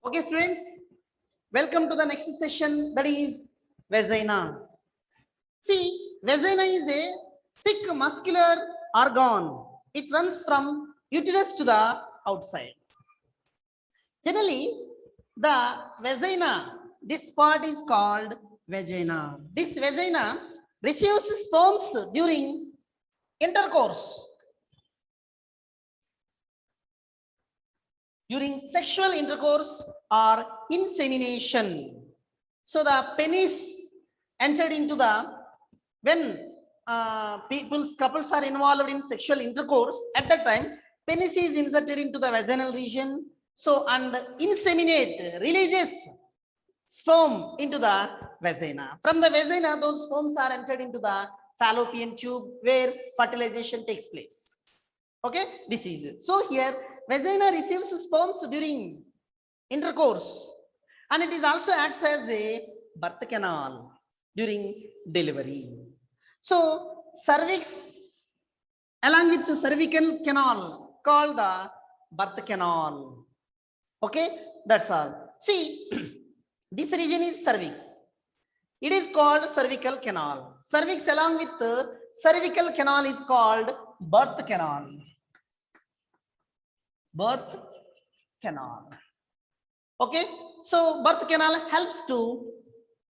Okay, students, welcome to the next session, that is vagina. See, vagina is a thick muscular organ. It runs from uterus to the outside. Generally, the vagina, this part is called vagina. This vagina receives sperms during intercourse. During sexual intercourse or insemination. So the penis entered into the, when couples are involved in sexual intercourse, at that time, penis is inserted into the vaginal region. So, and inseminate, releases sperm into the vagina. From the vagina, those sperms are entered into the fallopian tube where fertilization takes place. Okay, this is it. So here, vagina receives sperms during intercourse, and it is also acts as a birth canal during delivery. So cervix along with the cervical canal called the birth canal. Okay, that's all. See, this region is cervix. It is called cervical canal. Cervix along with the cervical canal is called birth canal. Birth canal. Okay, so birth canal helps to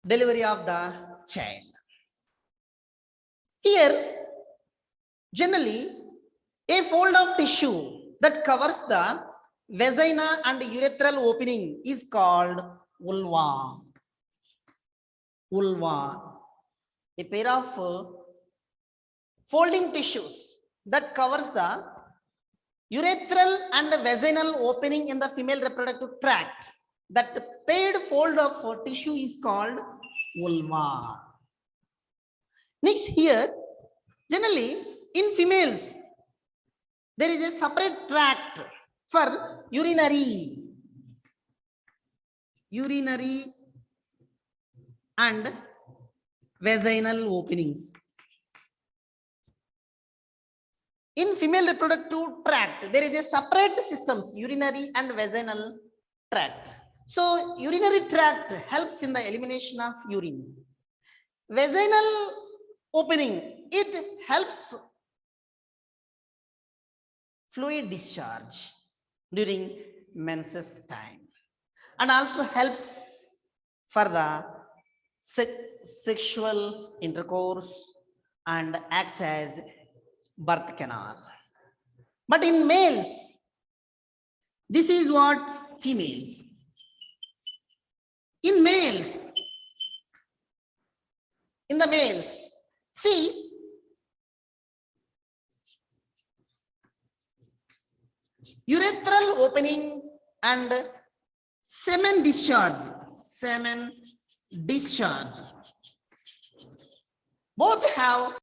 delivery of the child. Here, generally, a fold of tissue that covers the vagina and urethral opening is called vulva. Vulva. A pair of folding tissues that covers the urethral and vaginal opening in the female reproductive tract. That paired fold of tissue is called vulva. Next, here, generally in females, there is a separate tract for urinary and vaginal openings. In female reproductive tract, there is a separate systems, urinary and vaginal tract. So urinary tract helps in the elimination of urine. Vaginal opening, it helps fluid discharge during menses time, and also helps for the sexual intercourse and acts as birth canal. But in males, this is what females. In males, in the males, see, urethral opening and semen discharge, both have,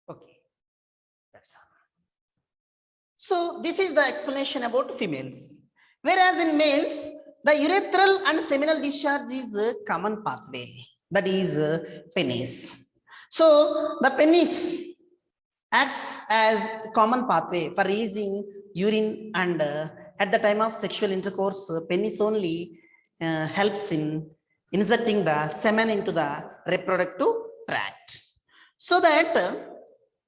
okay, that's all. So this is the explanation about females. Whereas in males, the urethral and seminal discharge is a common pathway, that is penis. So the penis acts as a common pathway for releasing urine, and at the time of sexual intercourse, penis only helps in inserting the semen into the reproductive tract. So that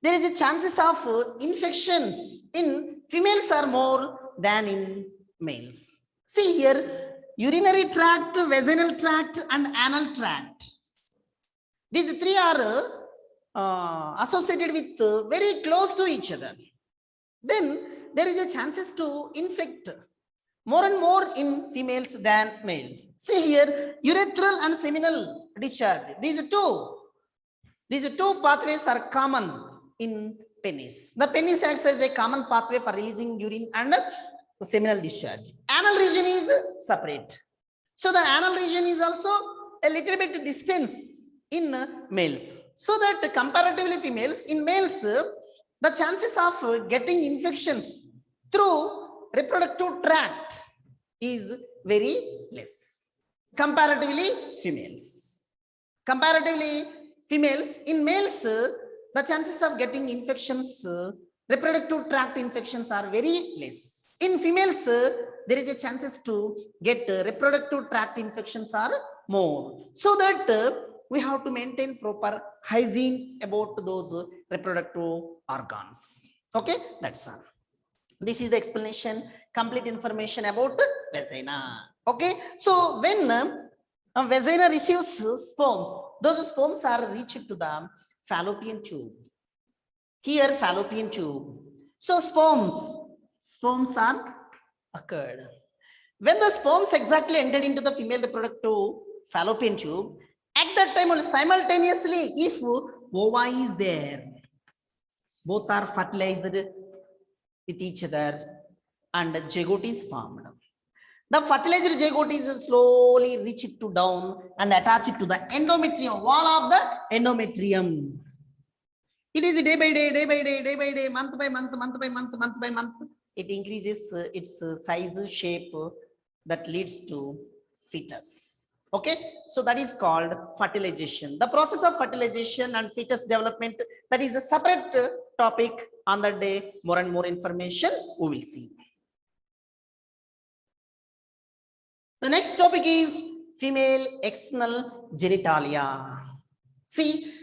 there is a chances of infections in females are more than in males. See here, urinary tract, vaginal tract, and anal tract. These three are associated with very close to each other. Then there is a chances to infect more and more in females than males. See here, urethral and seminal discharge. These two pathways are common in penis. The penis acts as a common pathway for releasing urine and seminal discharge. Anal region is separate. So the anal region is also a little bit distance in males. So that comparatively females, in males, the chances of getting infections through reproductive tract is very less. Comparatively females. In males, the chances of getting infections, reproductive tract infections are very less. In females, there is a chances to get reproductive tract infections are more. So that we have to maintain proper hygiene about those reproductive organs. Okay, that's all. This is the explanation, complete information about vagina. Okay, so when a vagina receives sperms, those sperms are reached to the fallopian tube. Here, fallopian tube. So sperms are occurred. When the sperms exactly entered into the female reproductive fallopian tube, at that time only simultaneously, if ova is there, both are fertilized with each other and zygote is formed. The fertilized zygote is slowly reached to down and attached to the endometrium, wall of the endometrium. It is day by day, day by day, day by day, month by month, month by month, month by month. It increases its size, shape that leads to fetus. Okay, so that is called fertilization. The process of fertilization and fetus development, that is a separate topic. On that day, more and more information we will see. The next topic is female external genitalia. See,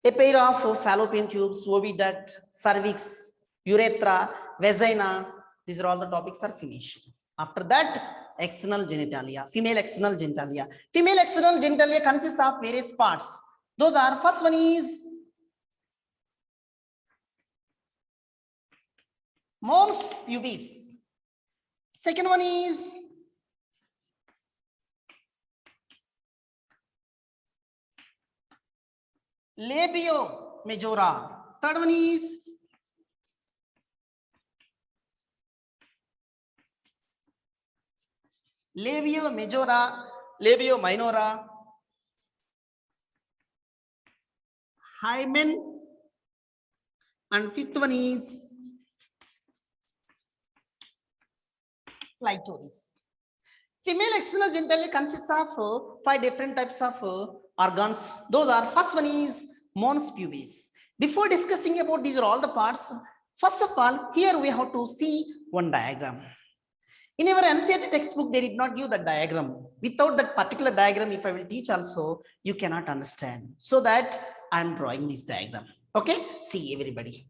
a pair of fallopian tubes, oviduct, cervix, urethra, vagina. These are all the topics are finished. After that, external genitalia, female external genitalia. Female external genitalia consists of various parts. Those are, first one is mons pubis. Second one is labio majora. Third one is labio majora, labio minora, hymen, and fifth one is clitoris. Female external genitalia consists of 5 different types of organs. Those are, first one is mons pubis. Before discussing about these are all the parts, first of all, here we have to see one diagram. In our NCERT textbook, they did not give the diagram. Without that particular diagram, if I will teach also, you cannot understand. So that I am drawing this diagram. Okay, see everybody.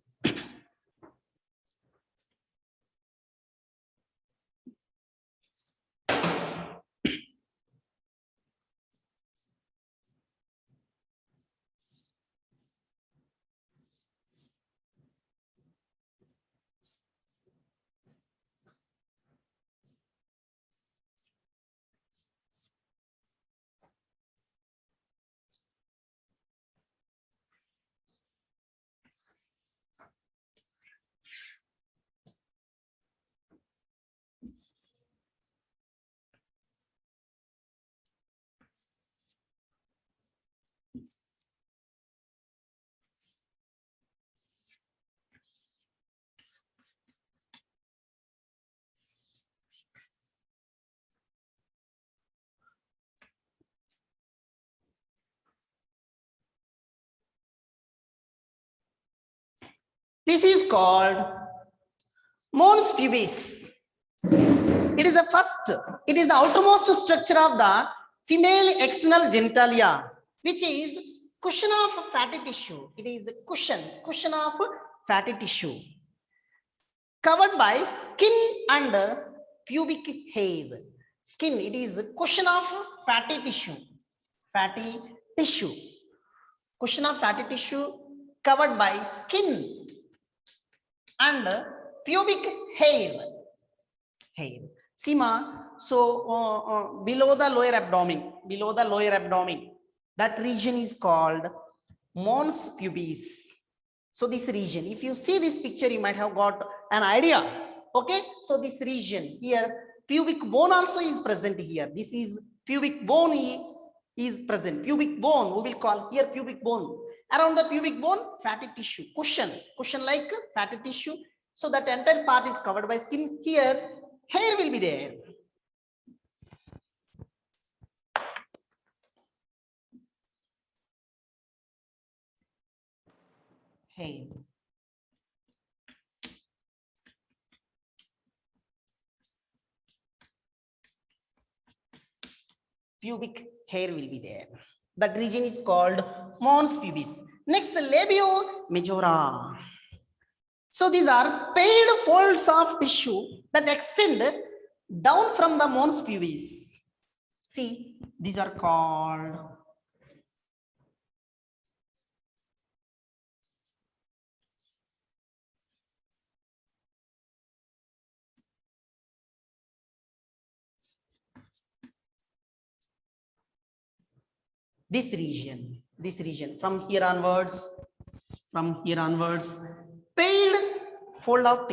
This is called mons pubis. It is the first, it is the outermost structure of the female external genitalia, which is cushion of fatty tissue. It is the cushion of fatty tissue covered by skin and pubic hair. Skin, it is the cushion of fatty tissue. Cushion of fatty tissue covered by skin and pubic hair. Sima, so below the lower abdomen, that region is called mons pubis. So this region, if you see this picture, you might have got an idea. Okay, so this region here, pubic bone also is present here. This is pubic bone is present. Pubic bone, we will call here pubic bone. Around the pubic bone, fatty tissue, cushion like fatty tissue. So that entire part is covered by skin. Here, hair will be there. Hair. pubic hair will be there. That region is called mons pubis. Next, labio majora. So these are paired folds of tissue that extend down from the mons pubis. See, these are called this region from here onwards, paired fold of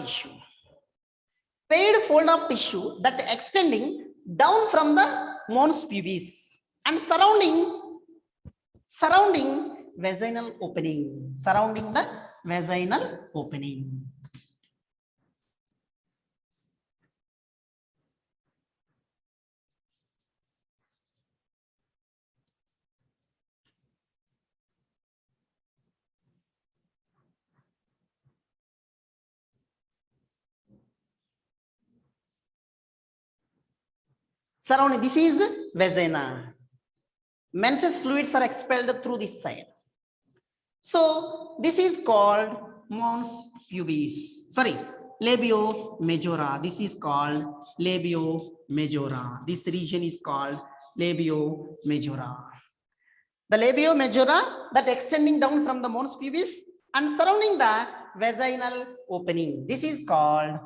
tissue that extending down from the mons pubis and surrounding vaginal opening, surrounding the vaginal opening. Surrounding, this is vagina. Menses fluids are expelled through this side. So this is called mons pubis. Sorry, labio majora. This is called labio majora. This region is called labio majora. The labio majora that extending down from the mons pubis and surrounding the vaginal opening. This is called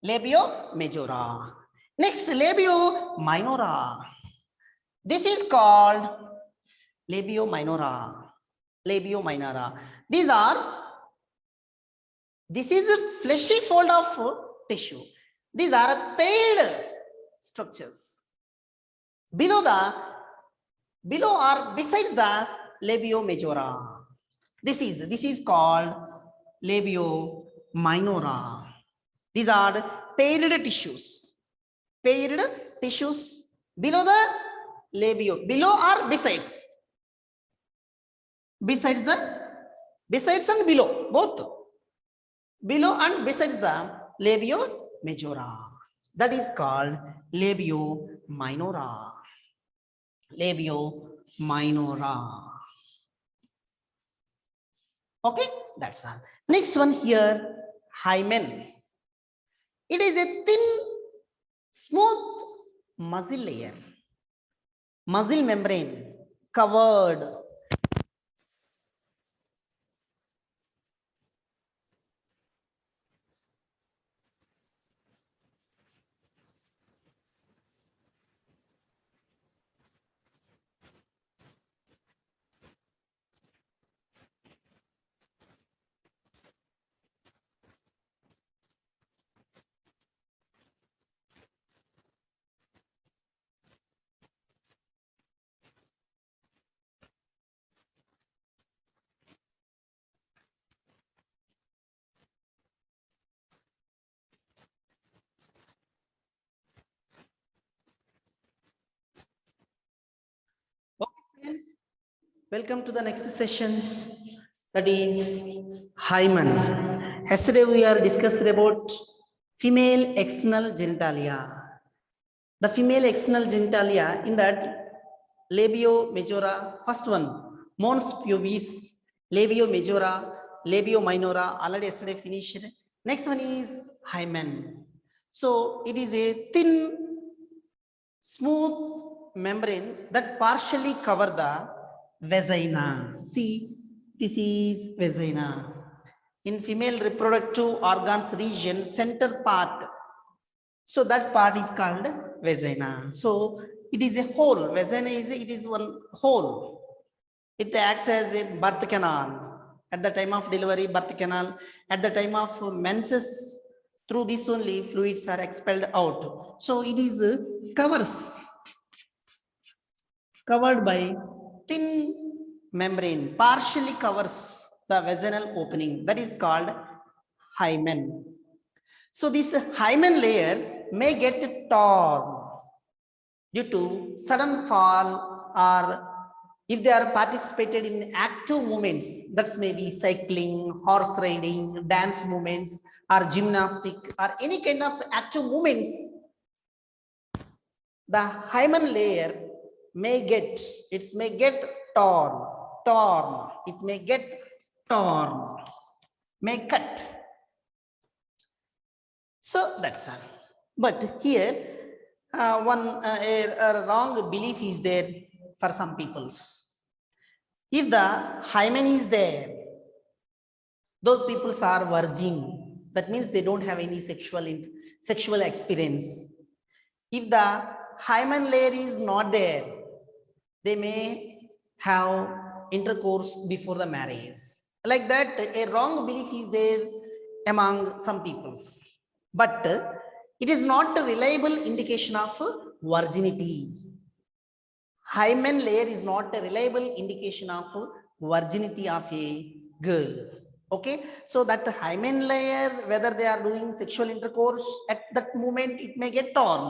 labio majora. Next, labio minora. This is called labio minora. Labio minora. This is a fleshy fold of tissue. These are paired structures. Below or besides the labio majora. This is called labio minora. These are paired tissues. Paired tissues below the labio, below or besides. Besides and below, both. Below and besides the labio majora. That is called labio minora. Labio minora. Okay, that's all. Next one here, hymen. It is a thin, smooth muscle layer, muscle membrane covered Welcome to the next session, that is hymen. Yesterday we are discussed about female external genitalia. The female external genitalia, in that labio majora, first one, mons pubis, labio majora, labio minora, already yesterday finished. Next one is hymen. So it is a thin, smooth membrane that partially cover the vagina. See, this is vagina. In female reproductive organs region, center part. So that part is called vagina. So it is a hole. Vagina is one hole. It acts as a birth canal. At the time of delivery, birth canal. At the time of menses, through this only fluids are expelled out. So it is covered by thin membrane, partially covers the vaginal opening. That is called hymen. So this hymen layer may get torn due to sudden fall, or if they are participated in active movements, that may be cycling, horse riding, dance movements, or gymnastic, or any kind of active movements. the hymen layer may get, it may get torn, it may get torn, may cut. So that's all. But here, a wrong belief is there for some peoples. If the hymen is there, those peoples are virgin. That means they don't have any sexual experience. If the hymen layer is not there, they may have intercourse before the marriage. Like that, a wrong belief is there among some peoples. But it is not a reliable indication of virginity. Hymen layer is not a reliable indication of virginity of a girl. Okay, so that hymen layer, whether they are doing sexual intercourse at that moment, it may get torn,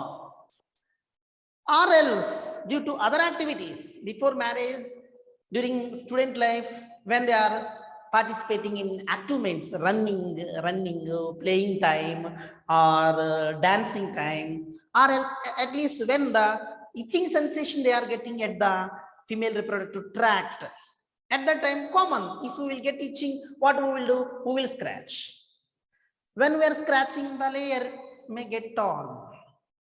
or else due to other activities before marriage, during student life, when they are participating in activities, running, playing time, or dancing time, or at least when the itching sensation they are getting at the female reproductive tract, at that time, common, if we will get itching, what we will do? We will scratch. When we are scratching, the layer may get torn.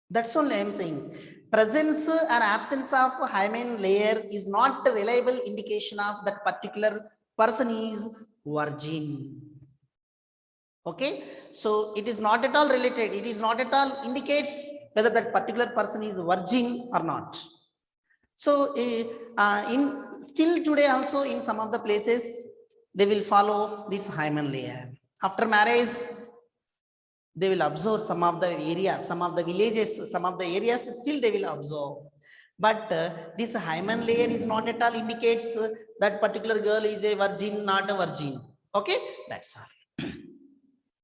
That's only I am saying. Presence or absence of hymen layer is not a reliable indication of that particular person is virgin. Okay, so it is not at all related. It is not at all indicates whether that particular person is virgin or not. So in still today also in some of the places they will follow this hymen layer. After marriage, they will observe some of the areas, some of the villages, some of the areas still they will observe. But this hymen layer is not at all indicates that particular girl is a virgin, not a virgin. Okay, that's all.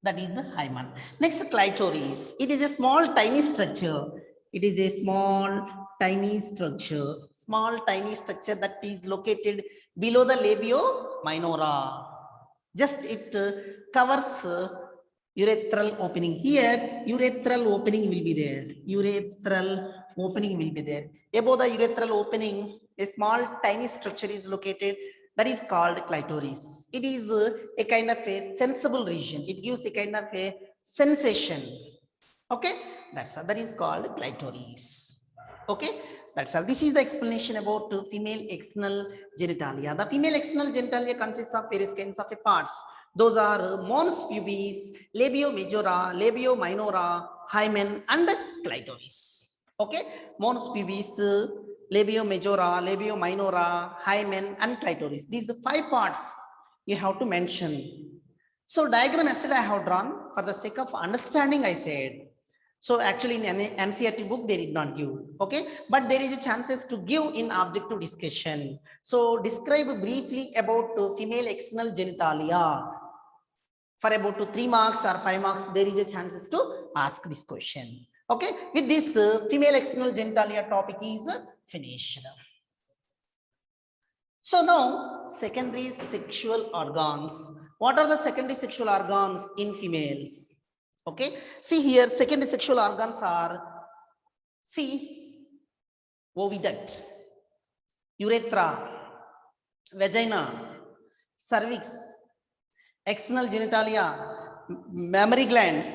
That is the hymen. Next, clitoris. It is a small, tiny structure. It is a small, tiny structure. Small, tiny structure that is located below the labio minora. Just it covers urethral opening. Here, urethral opening will be there. Urethral opening will be there. Above the urethral opening, a small, tiny structure is located. That is called clitoris. It is a kind of a sensible region. It gives a kind of a sensation. Okay, that's all. That is called clitoris. Okay, that's all. This is the explanation about female external genitalia. The female external genitalia consists of various kinds of parts. Those are mons pubis, labio majora, labio minora, hymen, and clitoris. Okay, mons pubis, labio majora, labio minora, hymen, and clitoris. These 5 parts you have to mention. So diagram yesterday I have drawn for the sake of understanding, I said. So actually in NCERT book they did not give. Okay, but there is a chances to give in objective discussion. So describe briefly about female external genitalia. For about 3 marks or 5 marks, there is a chances to ask this question. Okay, with this female external genitalia topic is finished. So now secondary sexual organs. What are the secondary sexual organs in females? Okay, see here secondary sexual organs are, see, oviduct, urethra, vagina, cervix, external genitalia, mammary glands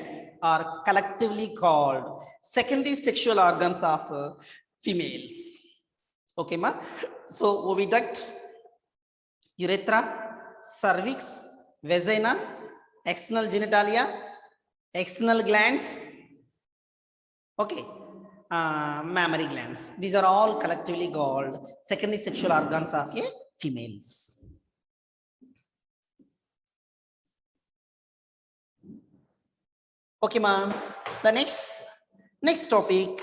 are collectively called secondary sexual organs of females. Okay, ma? So oviduct, urethra, cervix, vagina, external genitalia, external glands, okay, mammary glands. These are all collectively called secondary sexual organs of a females. Okay, ma'am. The next topic.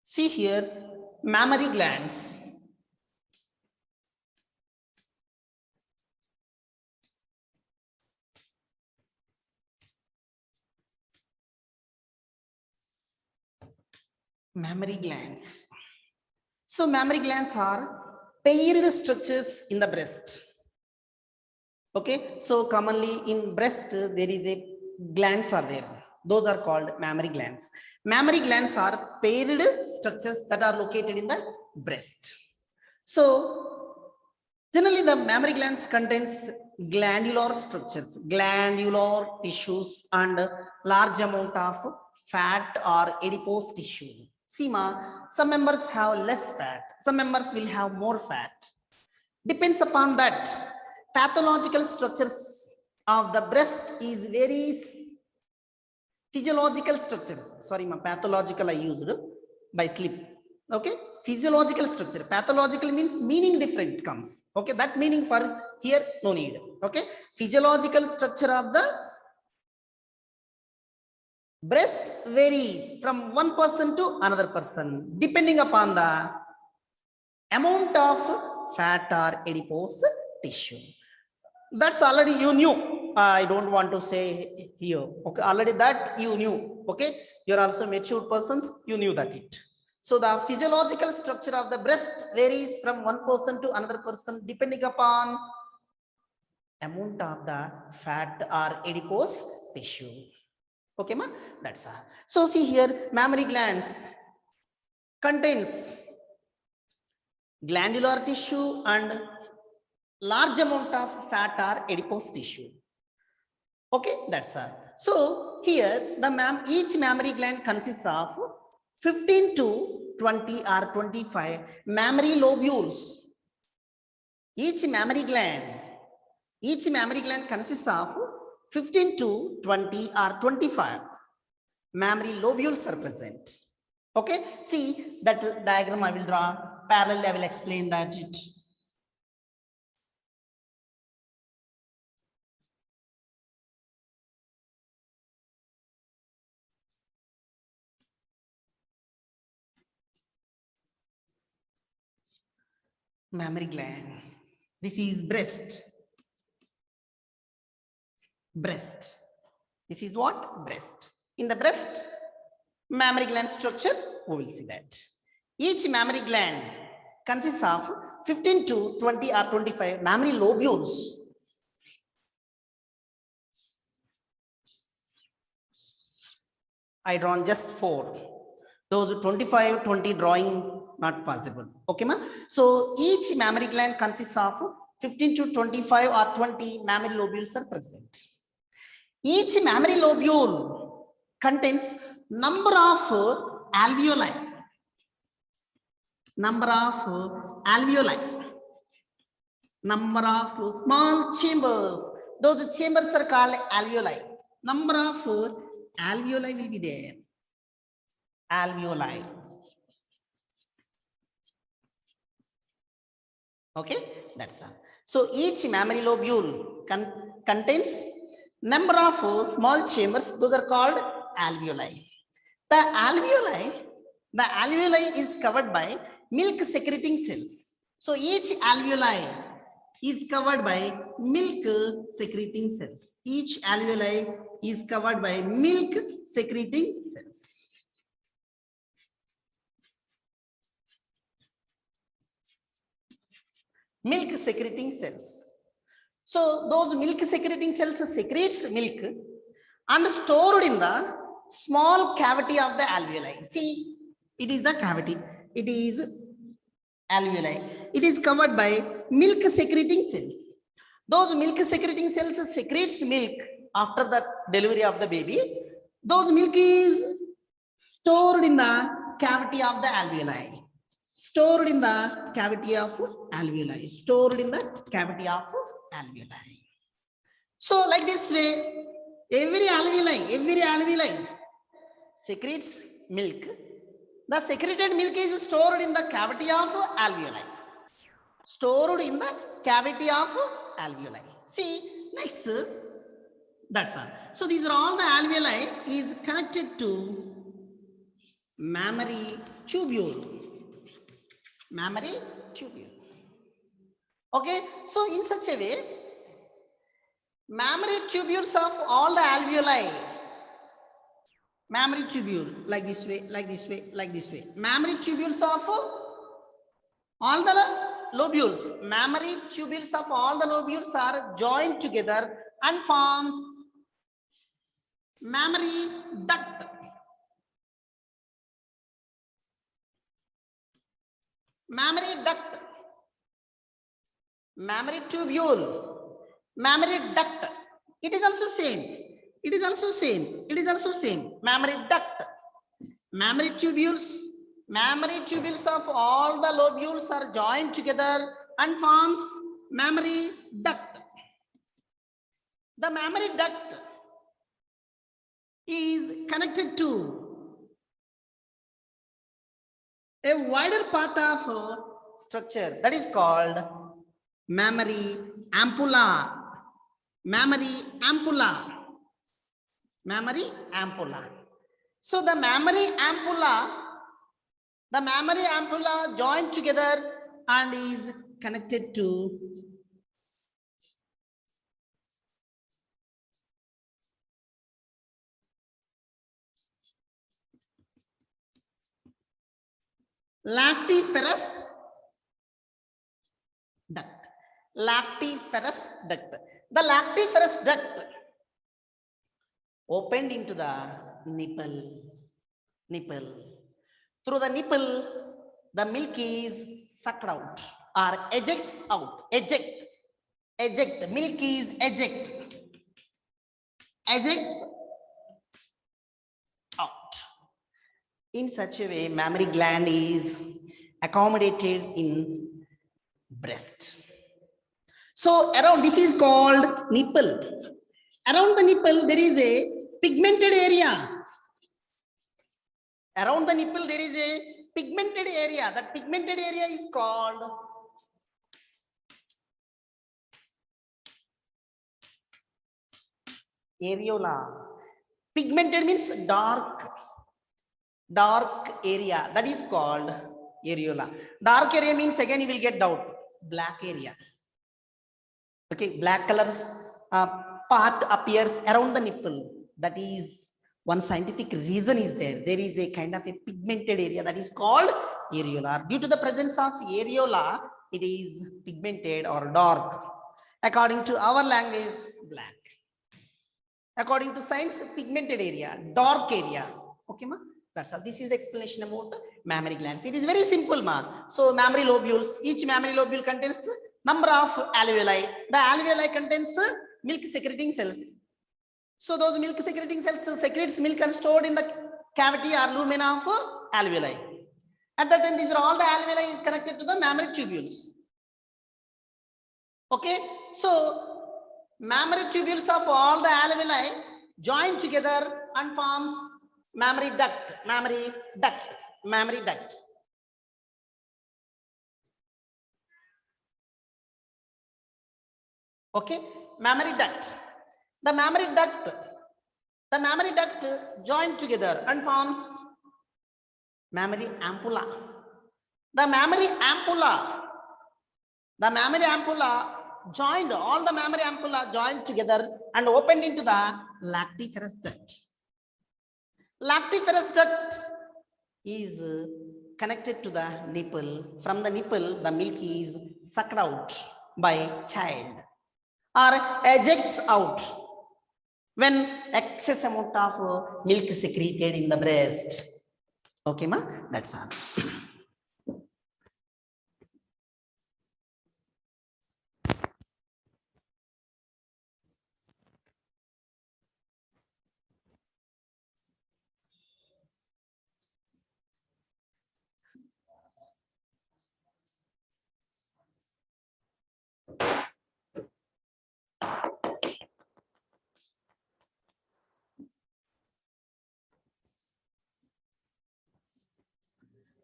See here, mammary glands. Mammary glands. So mammary glands are paired structures in the breast. Okay, so commonly in breast there is a glands are there. Those are called mammary glands. Mammary glands are paired structures that are located in the breast. So generally the mammary glands contains glandular structures, glandular tissues and large amount of fat or adipose tissue. See ma, some members have less fat, some members will have more fat. Depends upon that. Pathological structures of the breast is very physiological structures. Sorry, ma, pathological I used by slip. Okay, physiological structure. Pathological means meaning different comes. Okay, that meaning for here no need. Okay, physiological structure of the breast varies from one person to another person depending upon the amount of fat or adipose tissue. That's already you knew. I don't want to say here. Okay, already that you knew. Okay, you're also mature persons, you knew that it. So the physiological structure of the breast varies from one person to another person depending upon amount of the fat or adipose tissue. Okay, ma? That's all. So see here, mammary glands contains glandular tissue and large amount of fat or adipose tissue. Okay, that's all. So here the each mammary gland consists of 15 to 20 or 25 mammary lobules. Each mammary gland consists of 15 to 20 or 25 mammary lobules are present. Okay, see that diagram I will draw parallel. I will explain that it. Mammary gland. This is breast. Breast. This is what? Breast. In the breast, mammary gland structure, we will see that. Each mammary gland consists of 15 to 20 or 25 mammary lobules. I drawn just 4. Those 25, 20 drawing not possible. Okay, ma? So each mammary gland consists of 15 to 25 or 20 mammary lobules are present. Each mammary lobule contains number of alveoli. Number of small chambers. Those chambers are called alveoli. Number of alveoli will be there. Alveoli. Okay, that's all. So each mammary lobule contains number of small chambers. Those are called alveoli. The alveoli is covered by milk secreting cells. So each alveoli is covered by milk secreting cells. Each alveoli is covered by milk secreting cells. Milk secreting cells. So those milk secreting cells secretes milk and stored in the small cavity of the alveoli. See, it is the cavity. It is alveoli. It is covered by milk secreting cells. Those milk secreting cells secretes milk after the delivery of the baby. Those milk is stored in the cavity of the alveoli. Stored in the cavity of alveoli. Stored in the cavity of alveoli. So like this way, every alveoli secretes milk. The secreted milk is stored in the cavity of alveoli. Stored in the cavity of alveoli. See, next, that's all. So these are all the alveoli is connected to mammary tubule. Mammary tubule. Okay, so in such a way, mammary tubules of all the alveoli, mammary tubule, like this way, like this way, like this way. Mammary tubules of all the lobules, mammary tubules of all the lobules are joined together and forms mammary duct, mammary duct, mammary tubule, mammary duct. It is also same. It is also same. It is also same. Mammary duct, mammary tubules. Mammary tubules of all the lobules are joined together and forms mammary duct. The mammary duct is connected to a wider part of structure that is called mammary ampulla. Mammary ampulla. Mammary ampulla. So the mammary ampulla joined together and is connected to lactiferous duct. Lactiferous duct. The lactiferous duct opened into the nipple. Through the nipple, the milk is sucked out or ejects out. Eject. Milk is eject. Ejects out. In such a way, mammary gland is accommodated in breast. So around, this is called nipple. Around the nipple, there is a pigmented area. Around the nipple, there is a pigmented area. That pigmented area is called areola. Pigmented means dark area. That is called areola. Dark area means, again you will get doubt, black area. Okay, black colors part appears around the nipple. That is one scientific reason is there. There is a kind of a pigmented area that is called areola. Due to the presence of areola, it is pigmented or dark. According to our language, black. According to science, pigmented area, dark area. Okay, ma? That's all. This is the explanation about mammary glands. It is very simple, ma. So mammary lobules, each mammary lobule contains number of alveoli. The alveoli contains milk secreting cells. So those milk secreting cells secretes milk and stored in the cavity or lumen of alveoli. At that time, these are all the alveoli is connected to the mammary tubules. Okay, so mammary tubules of all the alveoli join together and forms mammary duct. Okay, mammary duct. The mammary duct join together and forms mammary ampulla. The mammary ampulla joined, all the mammary ampulla joined together and opened into the lactiferous duct. Lactiferous duct is connected to the nipple. From the nipple, the milk is sucked out by child or ejects out when excess amount of milk secreted in the breast. Okay, ma? That's all.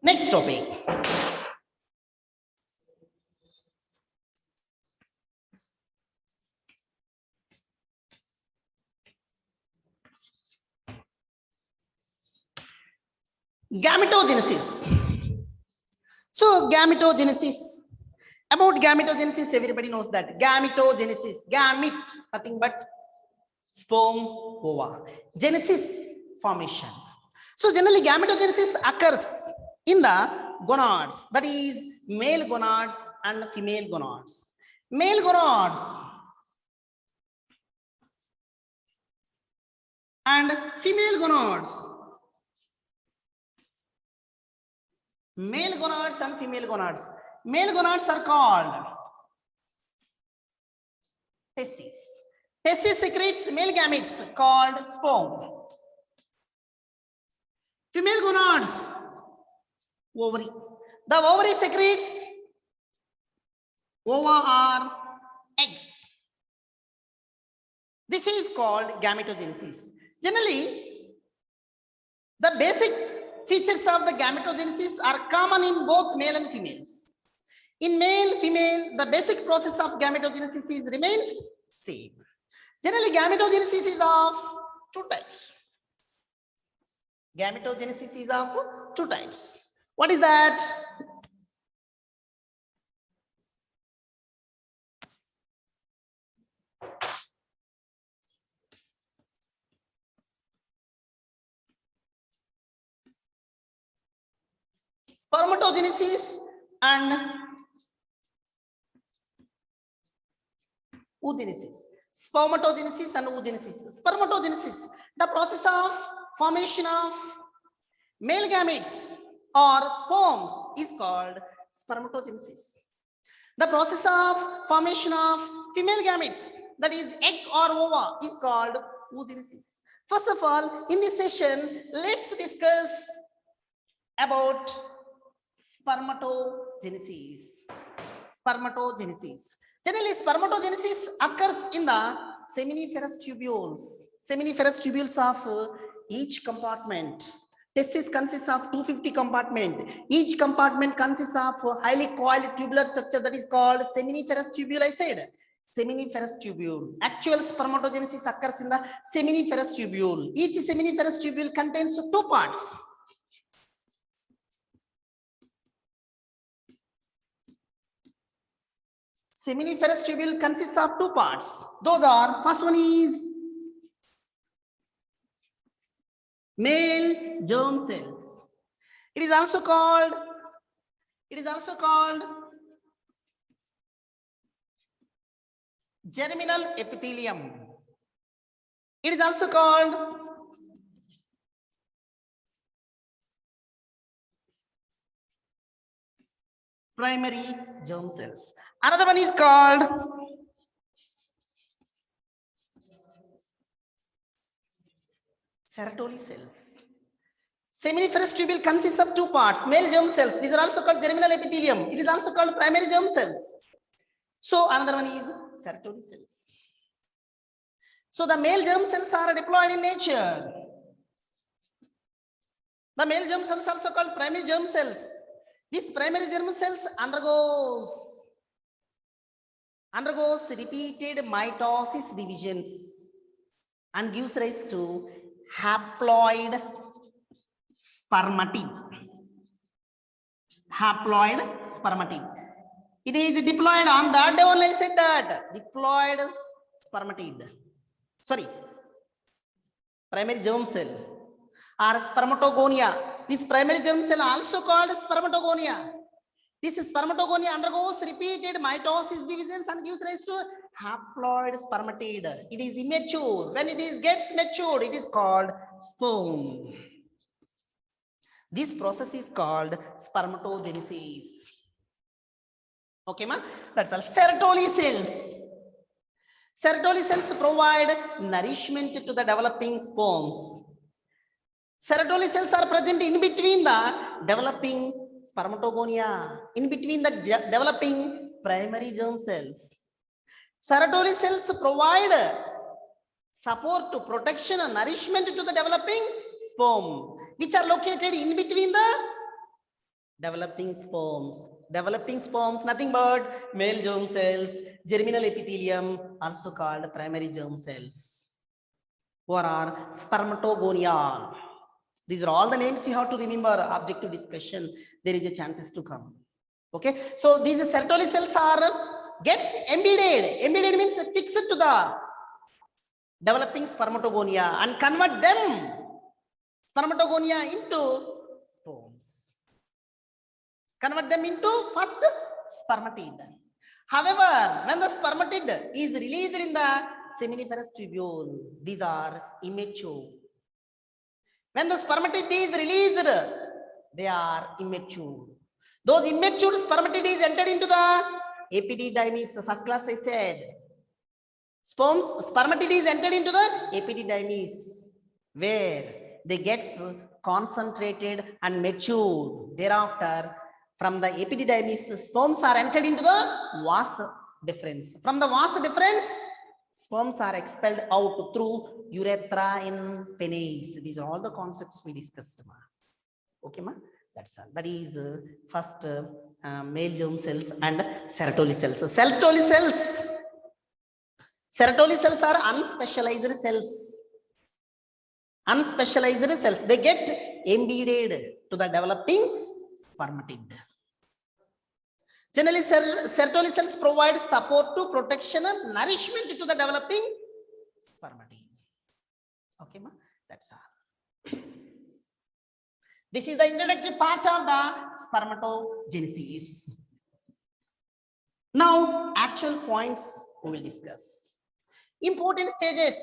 Next topic. Gametogenesis. So gametogenesis. About gametogenesis, everybody knows that. Gametogenesis. Gamete, nothing but sperm, ova. Genesis, formation. So generally gametogenesis occurs in the gonads, that is male gonads and female gonads. Male gonads and female gonads. Male gonads and female gonads. Male gonads are called testes. Testis secretes male gametes called sperm. Female gonads, ovary. The ovary secretes ova or eggs. This is called gametogenesis. Generally, the basic features of the gametogenesis are common in both male and females. In male, female, the basic process of gametogenesis remains same. Generally, gametogenesis is of two types. Gametogenesis is of two types. What is that? Spermatogenesis and oogenesis. Spermatogenesis and oogenesis. Spermatogenesis, the process of formation of male gametes or sperms is called spermatogenesis. The process of formation of female gametes, that is egg or ova, is called oogenesis. First of all, in this session, let's discuss about spermatogenesis. Spermatogenesis. Generally, spermatogenesis occurs in the seminiferous tubules. Seminiferous tubules of each compartment. Testis consists of 250 compartment. Each compartment consists of highly coiled tubular structure that is called seminiferous tubule. I said seminiferous tubule. Actual spermatogenesis occurs in the seminiferous tubule. Each seminiferous tubule contains two parts. Seminiferous tubule consists of two parts. Those are, first one is male germ cells. It is also called germinal epithelium. It is also called primary germ cells. Another one is called Sertoli cells. Seminiferous tubule consists of two parts, male germ cells. These are also called germinal epithelium. It is also called primary germ cells. So another one is Sertoli cells. So the male germ cells are diploid in nature. The male germ cells also called primary germ cells. This primary germ cells undergoes repeated mitosis divisions and gives rise to haploid spermatid. Haploid spermatid. It is diploid. On that day only I said that. Diploid spermatid. Sorry. Primary germ cell or spermatogonia. This primary germ cell also called spermatogonia. This spermatogonia undergoes repeated mitosis divisions and gives rise to haploid spermatid. It is immature. When it gets matured, it is called sperm. This process is called spermatogenesis. Okay, ma? That's all. Sertoli cells. Sertoli cells provide nourishment to the developing sperms. Sertoli cells are present in between the developing spermatogonia, in between the developing primary germ cells. Sertoli cells provide support to protection and nourishment to the developing sperm, which are located in between the developing sperms. Developing sperms, nothing but male germ cells, germinal epithelium, also called primary germ cells, who are spermatogonia. These are all the names you have to remember. Objective discussion, there is a chances to come. Okay, so these Sertoli cells gets embedded. Embedded means fixed to the developing spermatogonia and convert them spermatogonia into sperms. Convert them into first spermatid. However, when the spermatid is released in the seminiferous tubule. These are immature. When the spermatid is released, they are immature. Those immature spermatid is entered into the epididymis. First class I said. Spermatid is entered into the epididymis, where they get concentrated and matured. Thereafter, from the epididymis, sperms are entered into the vas deferens. From the vas deferens, sperms are expelled out through urethra in penis. These are all the concepts we discussed. Okay, ma? That's all. That is first male germ cells and Sertoli cells. Sertoli cells. Sertoli cells are unspecialized cells. Unspecialized cells. They get embedded to the developing spermatid. Generally, Sertoli cells provide support to protection and nourishment to the developing spermatid. Okay, ma? That's all. This is the introductory part of the spermatogenesis. Now, actual points we will discuss. Important stages.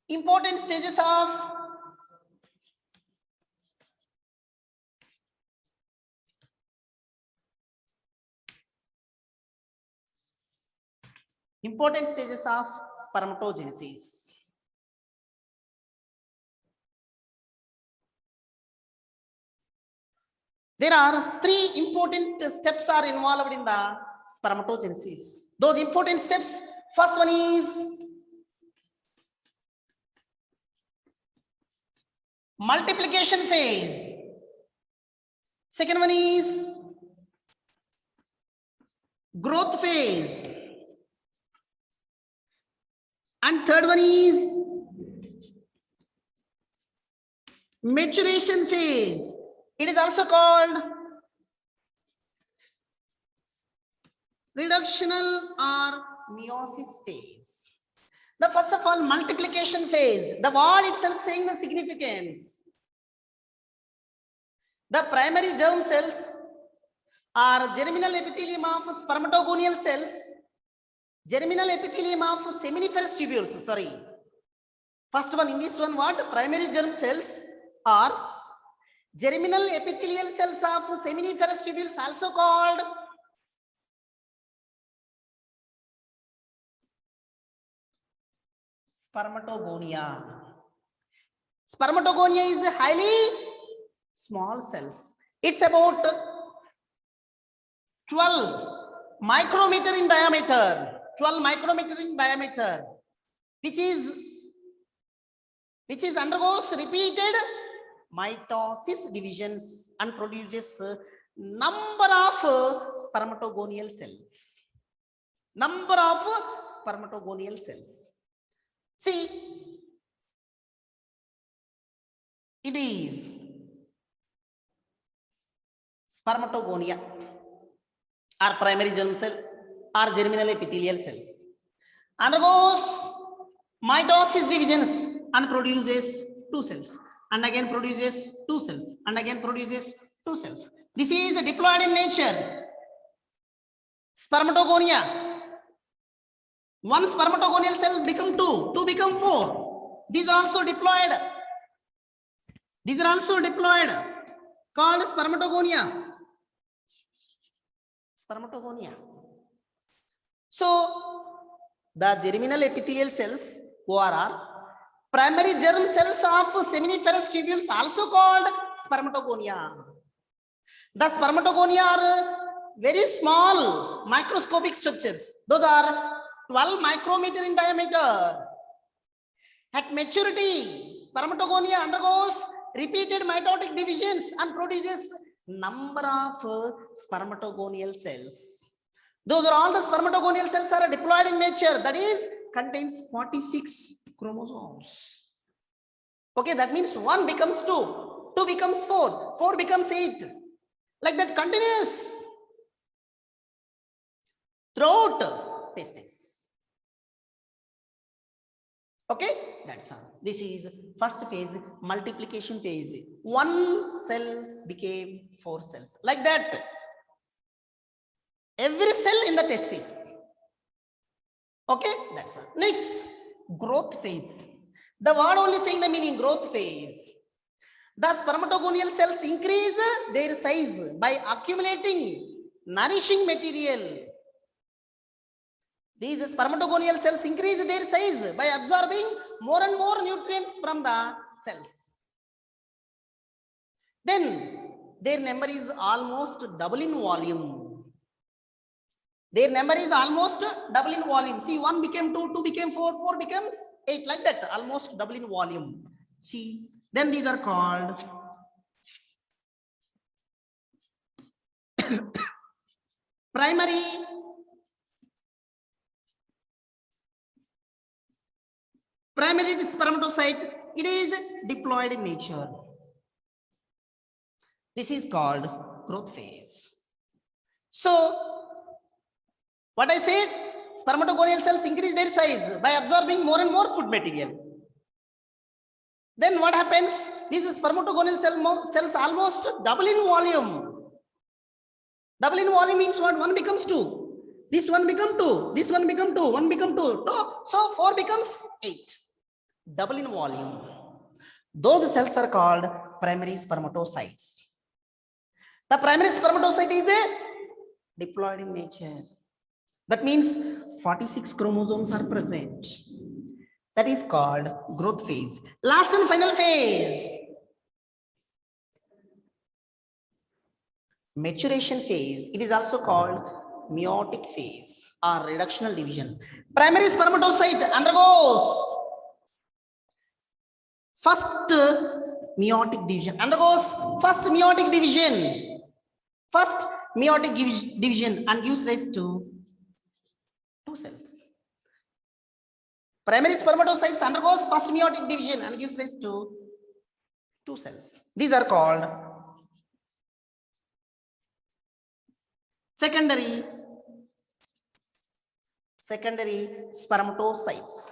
Important stages of spermatogenesis. There are 3 important steps are involved in the spermatogenesis. Those important steps, first one is multiplication phase. Second one is growth phase. And third one is maturation phase. It is also called reductional or meiosis phase. The first of all, multiplication phase. The word itself saying the significance. The primary germ cells are germinal epithelium of spermatogonial cells, germinal epithelium of seminiferous tubules. Sorry. First one, in this one, what? Primary germ cells are germinal epithelial cells of seminiferous tubules, also called spermatogonia. Spermatogonia is highly small cells. It's about 12 micrometer in diameter. 12 micrometer in diameter, which undergoes repeated mitosis divisions and produces number of spermatogonial cells. Number of spermatogonial cells. See, it is spermatogonia or primary germ cell or germinal epithelial cells. Undergoes mitosis divisions and produces 2 cells. And again produces 2 cells, and again produces 2 cells. This is diploid in nature. Spermatogonia. 1 spermatogonial cell become 2, 2 become 4. These are also diploid. These are also diploid, called spermatogonia. Spermatogonia. So, the germinal epithelial cells, ORR, primary germ cells of seminiferous tubules, also called spermatogonia. The spermatogonia are very small microscopic structures. Those are 12 micrometer in diameter. At maturity, spermatogonia undergoes repeated mitotic divisions and produces number of spermatogonial cells. Those are all the spermatogonial cells are diploid in nature. That is, contains 46 chromosomes. Okay, that means 1 becomes 2, 2 becomes 4, 4 becomes 8. Like that continuous throughout testis. Okay, that's all. This is first phase, multiplication phase. 1 cell became 4 cells. Like that. Every cell in the testis. Okay, that's all. Next, growth phase. The word only saying the meaning, growth phase. The spermatogonial cells increase their size by accumulating nourishing material. These spermatogonial cells increase their size by absorbing more and more nutrients from the cells. Then their number is almost double in volume. Their number is almost double in volume. See, 1 became 2, 2 became 4, 4 becomes 8, like that, almost double in volume. See, then these are called primary spermatocyte. It is diploid in nature. This is called growth phase. So, what I said, spermatogonial cells increase their size by absorbing more and more food material. Then what happens? These spermatogonial cells almost double in volume. Double in volume means what? 1 becomes 2. This one become 2. This one become 2. 1 become 2. So 4 becomes 8. Double in volume. Those cells are called primary spermatocytes. The primary spermatocyte is diploid in nature. That means 46 chromosomes are present. That is called growth phase. Last and final phase, maturation phase. It is also called meiotic phase or reductional division. Primary spermatocyte undergoes first meiotic division. First meiotic division and gives rise to 2 cells. Primary spermatocytes undergoes first meiotic division and gives rise to 2 cells. These are called secondary spermatocytes.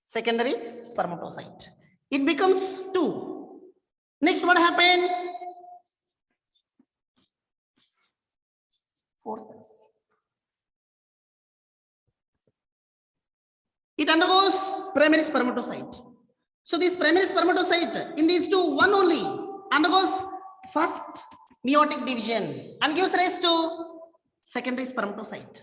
Secondary spermatocyte. It becomes 2. Next, what happened? 4 cells. It undergoes primary spermatocyte. So this primary spermatocyte, in these 2, 1 only undergoes first meiotic division and gives rise to secondary spermatocyte.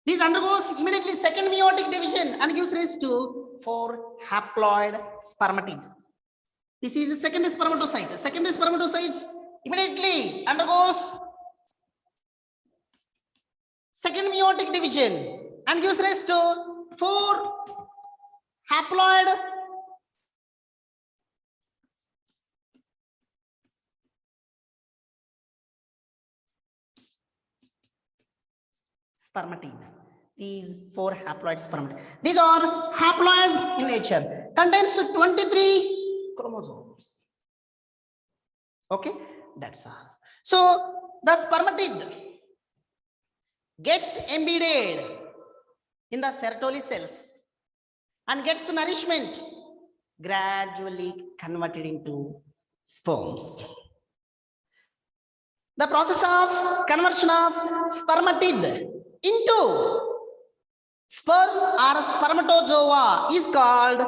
This undergoes immediately second meiotic division and gives rise to 4 haploid spermatid. This is the secondary spermatocyte. Secondary spermatocytes immediately undergoes second meiotic division and gives rise to 4 haploid spermatid. These 4 haploid spermatid. These are haploid in nature. Contains 23 chromosomes. Okay, that's all. So the spermatid gets embedded in the Sertoli cells and gets nourishment, gradually converted into sperms. The process of conversion of spermatid into sperm or spermatozoa is called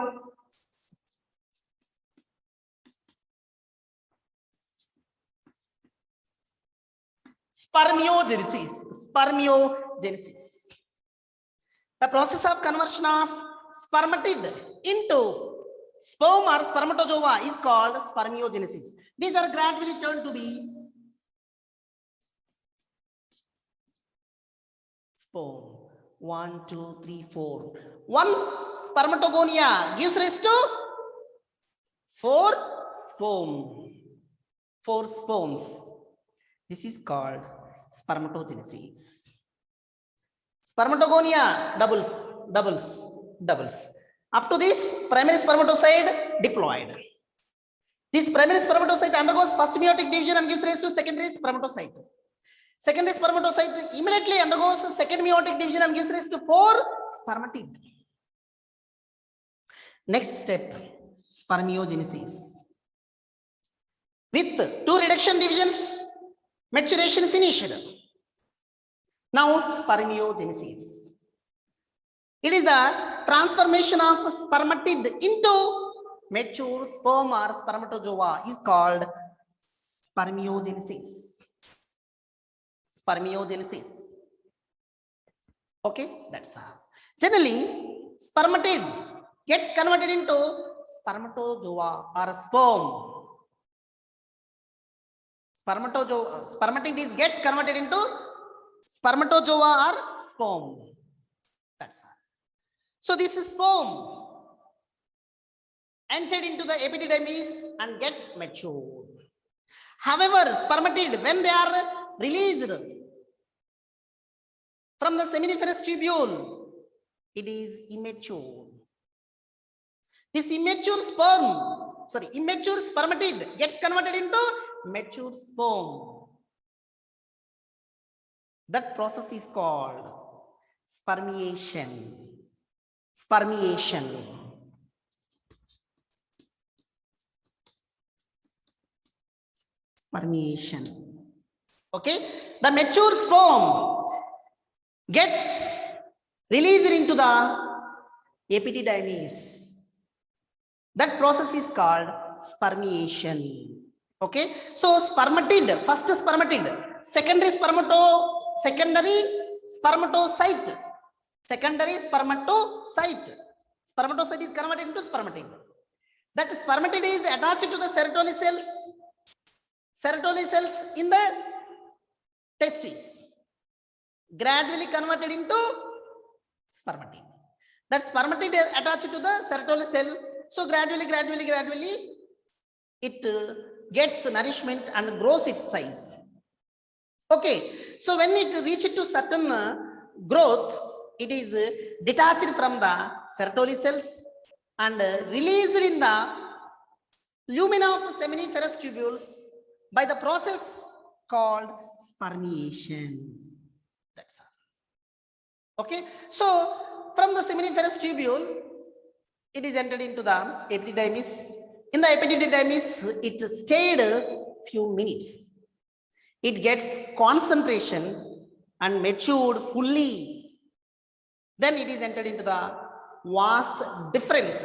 spermiogenesis. The process of conversion of spermatid into sperm or spermatozoa is called spermiogenesis. These are gradually turned to be sperm. 1, 2, 3, 4. One spermatogonia gives rise to 4 sperm. 4 sperms. This is called spermatogenesis. Spermatogonia doubles. Up to this primary spermatocyte diploid. This primary spermatocyte undergoes first meiotic division and gives rise to secondary spermatocyte. Secondary spermatocyte immediately undergoes second meiotic division and gives rise to 4 spermatid. Next step, spermiogenesis. With 2 reduction divisions Maturation finished. Now spermiogenesis. It is the transformation of spermatid into mature sperm or spermatozoa is called spermiogenesis. Spermiogenesis. Okay, that's all. Generally, spermatid gets converted into spermatozoa or sperm. Spermatid gets converted into spermatozoa or sperm. That's all. So this sperm entered into the epididymis and get matured. However, spermatid, when they are released from the seminiferous tubule, it is immature. This immature spermatid gets converted into mature sperm. That process is called spermiation. Spermiation. Okay, the mature sperm gets released into the epididymis. That process is called spermiation. Okay, so spermatid, first spermatid, secondary spermatocyte. Spermatocyte is converted into spermatid. That spermatid is attached to the Sertoli cells in the testes, gradually converted into spermatid. That spermatid is attached to the Sertoli cell. So gradually, it gets nourishment and grows its size. Okay, so when it reaches to certain growth, it is detached from the Sertoli cells and released in the lumina of seminiferous tubules by the process called spermiation. That's all. Okay, so from the seminiferous tubule, it is entered into the epididymis. In the epididymis, it stayed a few minutes. It gets concentration and matured fully. Then it is entered into the vas deferens.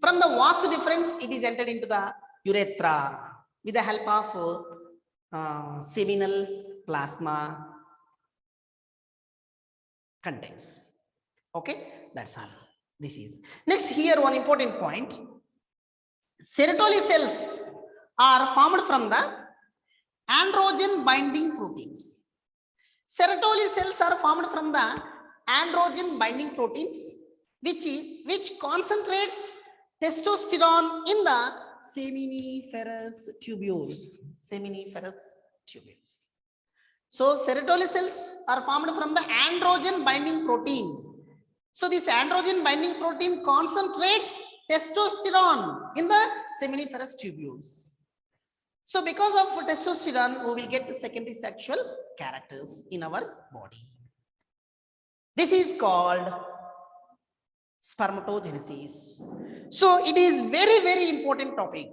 From the vas deferens, it is entered into the urethra with the help of seminal plasma contents. Okay, that's all. This is next. Here one important point: Sertoli cells are formed from the androgen binding proteins. Sertoli cells are formed from the androgen binding proteins, which concentrates testosterone in the seminiferous tubules. So Sertoli cells are formed from the androgen binding protein. So this androgen binding protein concentrates testosterone in the seminiferous tubules. So because of testosterone, we will get the secondary sexual characters in our body. This is called spermatogenesis. So it is very important topic.